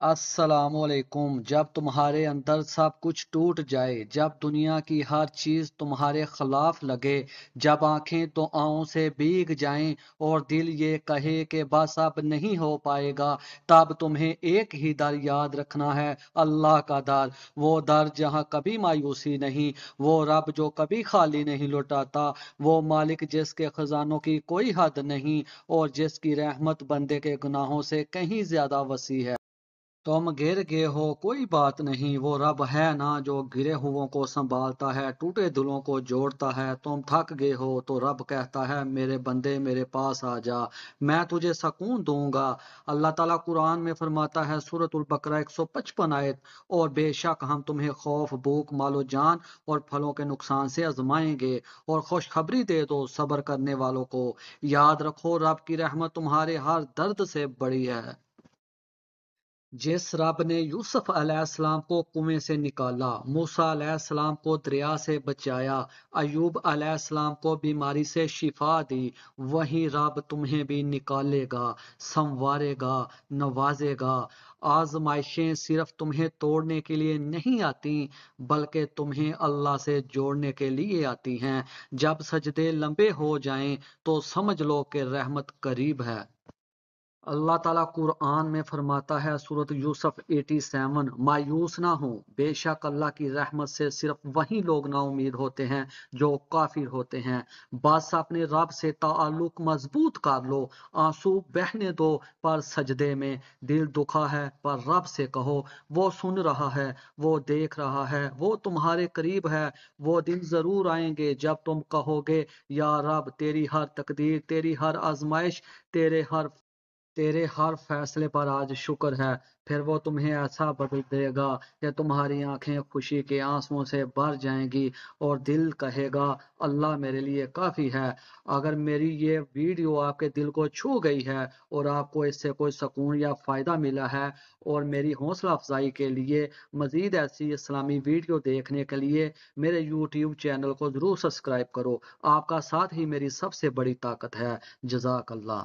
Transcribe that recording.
अस्सलाम वालेकुम। जब तुम्हारे अंदर सब कुछ टूट जाए, जब दुनिया की हर चीज तुम्हारे खिलाफ लगे, जब आंखें तो आहों से भीग जाएं और दिल ये कहे कि बस अब नहीं हो पाएगा, तब तुम्हें एक ही दर याद रखना है, अल्लाह का दर। वो दर जहां कभी मायूसी नहीं, वो रब जो कभी खाली नहीं लौटाता, वो मालिक जिसके खजानों की कोई हद नहीं और जिसकी रहमत बंदे के गुनाहों से कहीं ज्यादा वसी है। तुम गिर गए हो, कोई बात नहीं, वो रब है ना जो गिरे हुओं को संभालता है, टूटे दिलों को जोड़ता है। तुम थक गए हो तो रब कहता है, मेरे बंदे मेरे पास आ जा, मैं तुझे सुकून दूंगा। अल्लाह ताला कुरान में फरमाता है, सूरतुल बकरा 155 आयत, और बेशक हम तुम्हें खौफ, भूख, मालो जान और फलों के नुकसान से आजमाएंगे, और खुशखबरी दे दो सब्र करने वालों को। याद रखो, रब की रहमत तुम्हारे हर दर्द से बड़ी है। जिस रब ने यूसुफ अलैहिस्सलाम को कुएं से निकाला, मूसा अलैहिस्सलाम को दरिया से बचाया, अयूब अलैहिस्सलाम को बीमारी से शिफा दी, वही रब तुम्हें भी निकालेगा, संवारेगा, नवाजेगा। आजमाइशें सिर्फ तुम्हें तोड़ने के लिए नहीं आती, बल्कि तुम्हें अल्लाह से जोड़ने के लिए आती हैं। जब सजदे लंबे हो जाएं तो समझ लो कि रहमत करीब है। अल्लाह ताला कुरआन में फरमाता है, सूरत यूसुफ 87, मायूस ना हो, बेशक अल्लाह की रहमत से सिर्फ वही लोग ना उम्मीद होते हैं जो काफिर होते हैं। बस अपने रब से ताल्लुक मजबूत कर लो, आंसू बहने दो पर सजदे में, दिल दुखा है पर रब से कहो, वो सुन रहा है, वो देख रहा है, वो तुम्हारे करीब है। वो दिन जरूर आएंगे जब तुम कहोगे, या रब तेरी हर तकदीर, तेरी हर आजमाइश, तेरे हर फैसले पर आज शुक्र है। फिर वो तुम्हें ऐसा बदल देगा कि तुम्हारी आंखें खुशी के आंसुओं से भर जाएंगी और दिल कहेगा, अल्लाह मेरे लिए काफी है। अगर मेरी ये वीडियो आपके दिल को छू गई है और आपको इससे कोई सुकून या फायदा मिला है, और मेरी हौसला अफजाई के लिए मजीद ऐसी इस्लामी वीडियो देखने के लिए मेरे यूट्यूब चैनल को जरूर सब्सक्राइब करो। आपका साथ ही मेरी सबसे बड़ी ताकत है। जजाक अल्लाह।